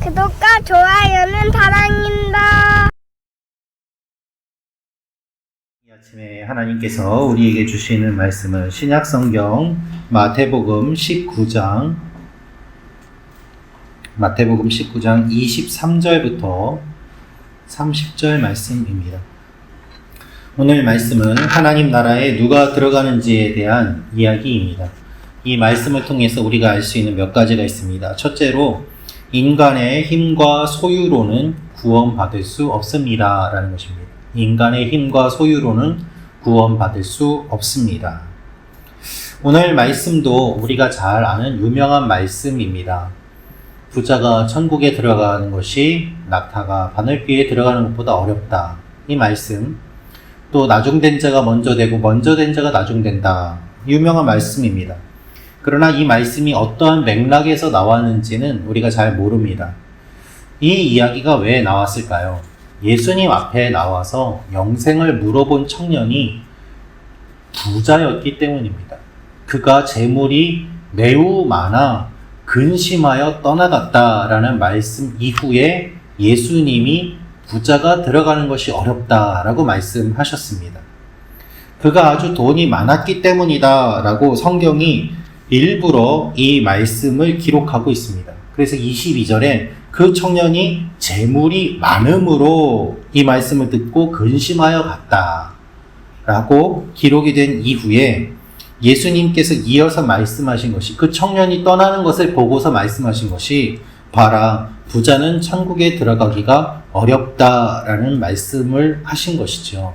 구독과 좋아요는 사랑입니다. 이 아침에 하나님께서 우리에게 주시는 말씀은 신약성경 마태복음 19장 23절부터 30절 말씀입니다. 오늘 말씀은 하나님 나라에 누가 들어가는지에 대한 이야기입니다. 이 말씀을 통해서 우리가 알 수 있는 몇 가지가 있습니다. 첫째로 인간의 힘과 소유로는 구원받을 수 없습니다 라는 것입니다. 인간의 힘과 소유로는 구원받을 수 없습니다. 오늘 말씀도 우리가 잘 아는 유명한 말씀입니다. 부자가 천국에 들어가는 것이 낙타가 바늘귀에 들어가는 것보다 어렵다. 이 말씀. 또 나중된 자가 먼저 되고 먼저 된 자가 나중된다. 유명한 말씀입니다. 그러나 이 말씀이 어떠한 맥락에서 나왔는지는 우리가 잘 모릅니다. 이 이야기가 왜 나왔을까요? 예수님 앞에 나와서 영생을 물어본 청년이 부자였기 때문입니다. 그가 재물이 매우 많아 근심하여 떠나갔다라는 말씀 이후에 예수님이 부자가 들어가는 것이 어렵다라고 말씀하셨습니다. 그가 아주 돈이 많았기 때문이다 라고 성경이 일부러 이 말씀을 기록하고 있습니다. 그래서 22절에 그 청년이 재물이 많음으로 이 말씀을 듣고 근심하여 갔다 라고 기록이 된 이후에 예수님께서 이어서 말씀하신 것이, 그 청년이 떠나는 것을 보고서 말씀하신 것이, 봐라, 부자는 천국에 들어가기가 어렵다라는 말씀을 하신 것이죠.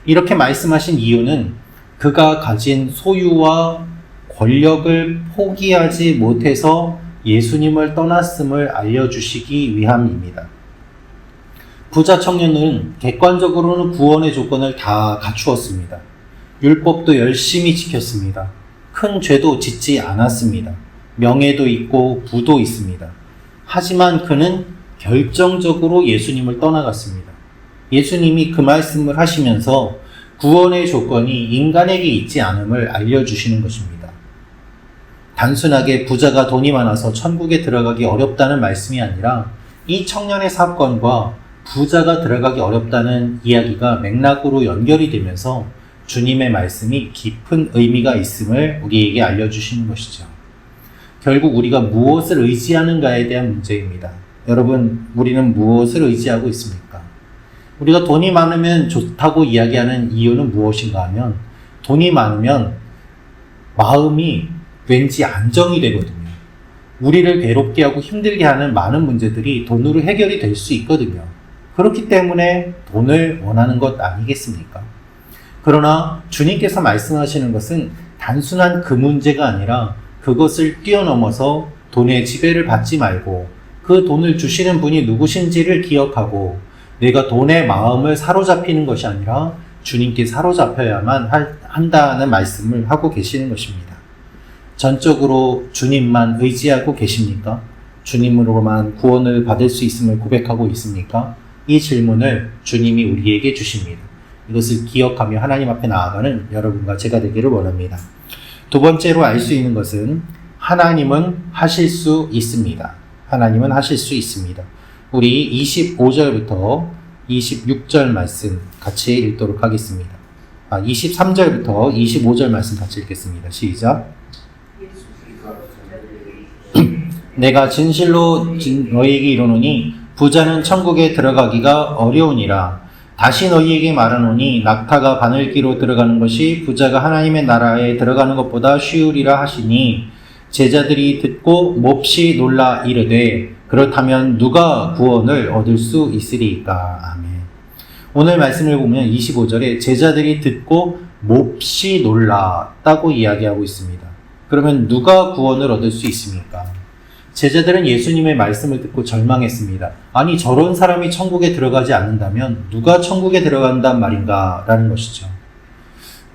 이렇게 말씀하신 이유는 그가 가진 소유와 권력을 포기하지 못해서 예수님을 떠났음을 알려주시기 위함입니다. 부자 청년은 객관적으로는 구원의 조건을 다 갖추었습니다. 율법도 열심히 지켰습니다. 큰 죄도 짓지 않았습니다. 명예도 있고 부도 있습니다. 하지만 그는 결정적으로 예수님을 떠나갔습니다. 예수님이 그 말씀을 하시면서 구원의 조건이 인간에게 있지 않음을 알려주시는 것입니다. 단순하게 부자가 돈이 많아서 천국에 들어가기 어렵다는 말씀이 아니라 이 청년의 사건과 부자가 들어가기 어렵다는 이야기가 맥락으로 연결이 되면서 주님의 말씀이 깊은 의미가 있음을 우리에게 알려주시는 것이죠. 결국 우리가 무엇을 의지하는가에 대한 문제입니다. 여러분, 우리는 무엇을 의지하고 있습니까? 우리가 돈이 많으면 좋다고 이야기하는 이유는 무엇인가 하면, 돈이 많으면 마음이 왠지 안정이 되거든요. 우리를 괴롭게 하고 힘들게 하는 많은 문제들이 돈으로 해결이 될 수 있거든요. 그렇기 때문에 돈을 원하는 것 아니겠습니까? 그러나 주님께서 말씀하시는 것은 단순한 그 문제가 아니라 그것을 뛰어넘어서 돈의 지배를 받지 말고 그 돈을 주시는 분이 누구신지를 기억하고 내가 돈의 마음을 사로잡히는 것이 아니라 주님께 사로잡혀야만 한다는 말씀을 하고 계시는 것입니다. 전적으로 주님만 의지하고 계십니까? 주님으로만 구원을 받을 수 있음을 고백하고 있습니까? 이 질문을 주님이 우리에게 주십니다. 이것을 기억하며 하나님 앞에 나아가는 여러분과 제가 되기를 원합니다. 두 번째로 알 수 있는 것은 하나님은 하실 수 있습니다. 하나님은 하실 수 있습니다. 우리 25절부터 26절 말씀 같이 읽도록 하겠습니다. 23절부터 25절 말씀 같이 읽겠습니다. 시작. 내가 진실로 너희에게 이르노니 부자는 천국에 들어가기가 어려우니라. 다시 너희에게 말하노니 낙타가 바늘귀로 들어가는 것이 부자가 하나님의 나라에 들어가는 것보다 쉬우리라 하시니 제자들이 듣고 몹시 놀라 이르되 그렇다면 누가 구원을 얻을 수 있으리까? 아멘. 오늘 말씀을 보면 25절에 제자들이 듣고 몹시 놀랐다고 이야기하고 있습니다. 그러면 누가 구원을 얻을 수 있습니까? 제자들은 예수님의 말씀을 듣고 절망했습니다. 아니, 저런 사람이 천국에 들어가지 않는다면 누가 천국에 들어간단 말인가? 라는 것이죠.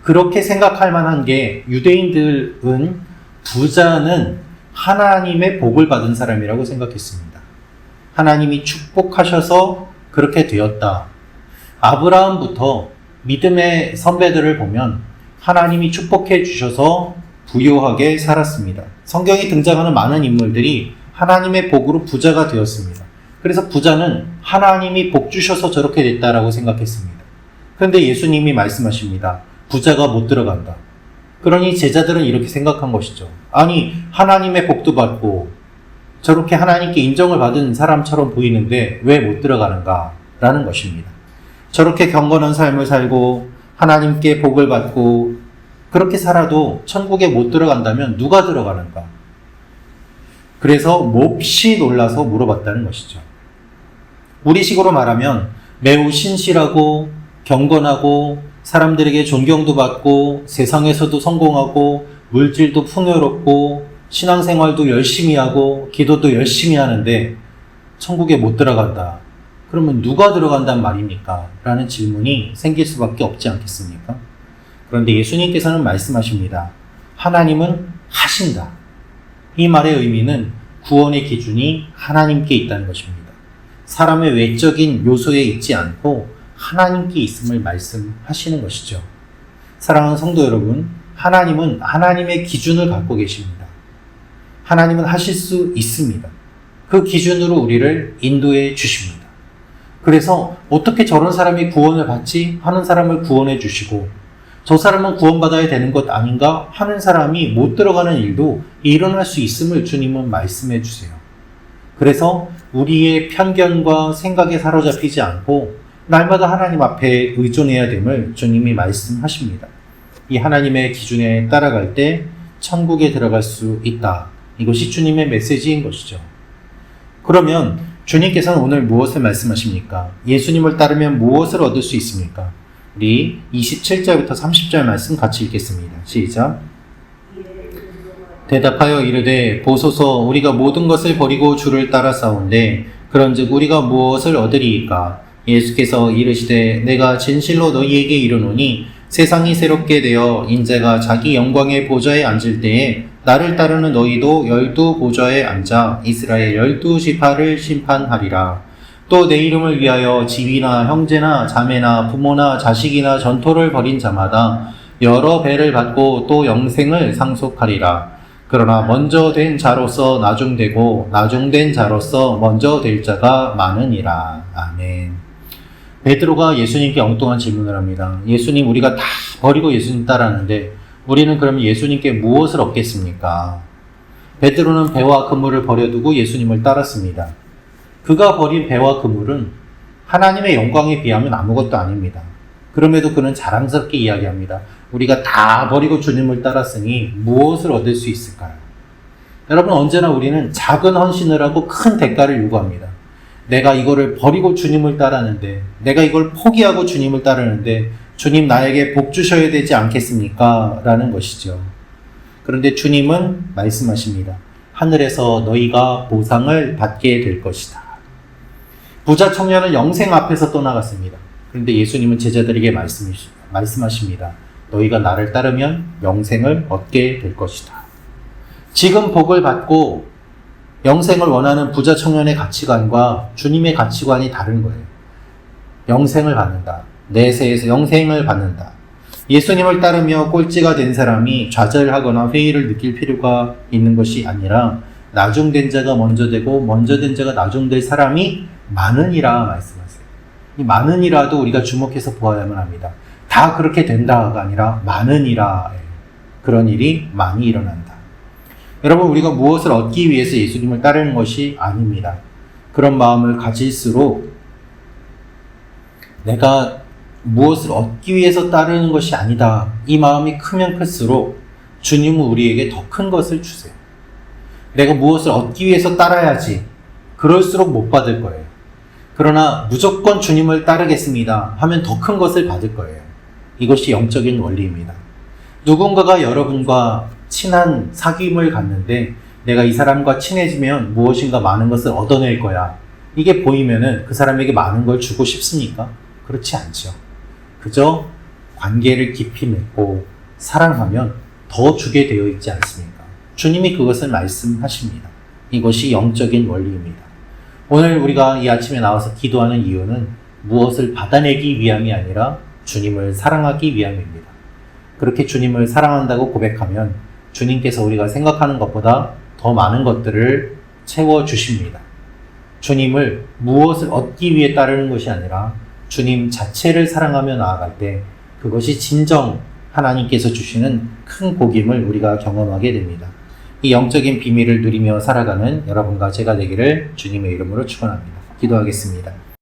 그렇게 생각할 만한 게, 유대인들은 부자는 하나님의 복을 받은 사람이라고 생각했습니다. 하나님이 축복하셔서 그렇게 되었다. 아브라함부터 믿음의 선배들을 보면 하나님이 축복해 주셔서 부유하게 살았습니다. 성경에 등장하는 많은 인물들이 하나님의 복으로 부자가 되었습니다. 그래서 부자는 하나님이 복 주셔서 저렇게 됐다라고 생각했습니다. 그런데 예수님이 말씀하십니다. 부자가 못 들어간다. 그러니 제자들은 이렇게 생각한 것이죠. 아니, 하나님의 복도 받고 저렇게 하나님께 인정을 받은 사람처럼 보이는데 왜 못 들어가는가? 라는 것입니다. 저렇게 경건한 삶을 살고 하나님께 복을 받고 그렇게 살아도 천국에 못 들어간다면 누가 들어가는가? 그래서 몹시 놀라서 물어봤다는 것이죠. 우리식으로 말하면 매우 신실하고 경건하고 사람들에게 존경도 받고 세상에서도 성공하고 물질도 풍요롭고 신앙생활도 열심히 하고 기도도 열심히 하는데 천국에 못 들어간다. 그러면 누가 들어간단 말입니까? 라는 질문이 생길 수밖에 없지 않겠습니까? 그런데 예수님께서는 말씀하십니다. 하나님은 하신다. 이 말의 의미는 구원의 기준이 하나님께 있다는 것입니다. 사람의 외적인 요소에 있지 않고 하나님께 있음을 말씀하시는 것이죠. 사랑하는 성도 여러분, 하나님은 하나님의 기준을 갖고 계십니다. 하나님은 하실 수 있습니다. 그 기준으로 우리를 인도해 주십니다. 그래서 어떻게 저런 사람이 구원을 받지? 하는 사람을 구원해 주시고 저 사람은 구원받아야 되는 것 아닌가? 하는 사람이 못 들어가는 일도 일어날 수 있음을 주님은 말씀해 주세요. 그래서 우리의 편견과 생각에 사로잡히지 않고 날마다 하나님 앞에 의존해야 됨을 주님이 말씀하십니다. 이 하나님의 기준에 따라갈 때 천국에 들어갈 수 있다. 이것이 주님의 메시지인 것이죠. 그러면 주님께서는 오늘 무엇을 말씀하십니까? 예수님을 따르면 무엇을 얻을 수 있습니까? 우리 27절부터 30절 말씀 같이 읽겠습니다. 시작. 대답하여 이르되 보소서 우리가 모든 것을 버리고 주를 따라 싸운데 그런즉 우리가 무엇을 얻으리이까? 예수께서 이르시되 내가 진실로 너희에게 이르노니 세상이 새롭게 되어 인자가 자기 영광의 보좌에 앉을 때에 나를 따르는 너희도 12 보좌에 앉아 이스라엘 12지파를 심판하리라. 또 내 이름을 위하여 집이나 형제나 자매나 부모나 자식이나 전토를 벌인 자마다 여러 배를 받고 또 영생을 상속하리라. 그러나 먼저 된 자로서 나중되고 나중된 자로서 먼저 될 자가 많으니라. 아멘. 베드로가 예수님께 엉뚱한 질문을 합니다. 예수님, 우리가 다 버리고 예수님 따라하는데 우리는 그럼 예수님께 무엇을 얻겠습니까? 베드로는 배와 그물을 버려두고 예수님을 따랐습니다. 그가 버린 배와 그물은 하나님의 영광에 비하면 아무것도 아닙니다. 그럼에도 그는 자랑스럽게 이야기합니다. 우리가 다 버리고 주님을 따랐으니 무엇을 얻을 수 있을까요? 여러분, 언제나 우리는 작은 헌신을 하고 큰 대가를 요구합니다. 내가 이거를 버리고 주님을 따르는데, 내가 이걸 포기하고 주님을 따르는데 주님 나에게 복 주셔야 되지 않겠습니까? 라는 것이죠. 그런데 주님은 말씀하십니다. 하늘에서 너희가 보상을 받게 될 것이다. 부자 청년은 영생 앞에서 떠나갔습니다. 그런데 예수님은 제자들에게 말씀하십니다. 너희가 나를 따르면 영생을 얻게 될 것이다. 지금 복을 받고 영생을 원하는 부자 청년의 가치관과 주님의 가치관이 다른 거예요. 영생을 받는다. 내세에서 영생을 받는다. 예수님을 따르며 꼴찌가 된 사람이 좌절하거나 회의를 느낄 필요가 있는 것이 아니라 나중된 자가 먼저 되고 먼저 된 자가 나중될 사람이 많으니라 말씀하세요. 이 많으니라도 우리가 주목해서 보아야만 합니다. 다 그렇게 된다가 아니라 많으니라. 그런 일이 많이 일어난다. 여러분, 우리가 무엇을 얻기 위해서 예수님을 따르는 것이 아닙니다. 그런 마음을 가질수록 내가 무엇을 얻기 위해서 따르는 것이 아니다. 이 마음이 크면 클수록 주님은 우리에게 더 큰 것을 주세요. 내가 무엇을 얻기 위해서 따라야지. 그럴수록 못 받을 거예요. 그러나 무조건 주님을 따르겠습니다 하면 더 큰 것을 받을 거예요. 이것이 영적인 원리입니다. 누군가가 여러분과 친한 사귐을 갖는데 내가 이 사람과 친해지면 무엇인가 많은 것을 얻어낼 거야. 이게 보이면은 그 사람에게 많은 걸 주고 싶습니까? 그렇지 않죠. 그저 관계를 깊이 맺고 사랑하면 더 주게 되어 있지 않습니까? 주님이 그것을 말씀하십니다. 이것이 영적인 원리입니다. 오늘 우리가 이 아침에 나와서 기도하는 이유는 무엇을 받아내기 위함이 아니라 주님을 사랑하기 위함입니다. 그렇게 주님을 사랑한다고 고백하면 주님께서 우리가 생각하는 것보다 더 많은 것들을 채워주십니다. 주님을 무엇을 얻기 위해 따르는 것이 아니라 주님 자체를 사랑하며 나아갈 때 그것이 진정 하나님께서 주시는 큰 복임을 우리가 경험하게 됩니다. 이 영적인 비밀을 누리며 살아가는 여러분과 제가 되기를 주님의 이름으로 축원합니다. 기도하겠습니다.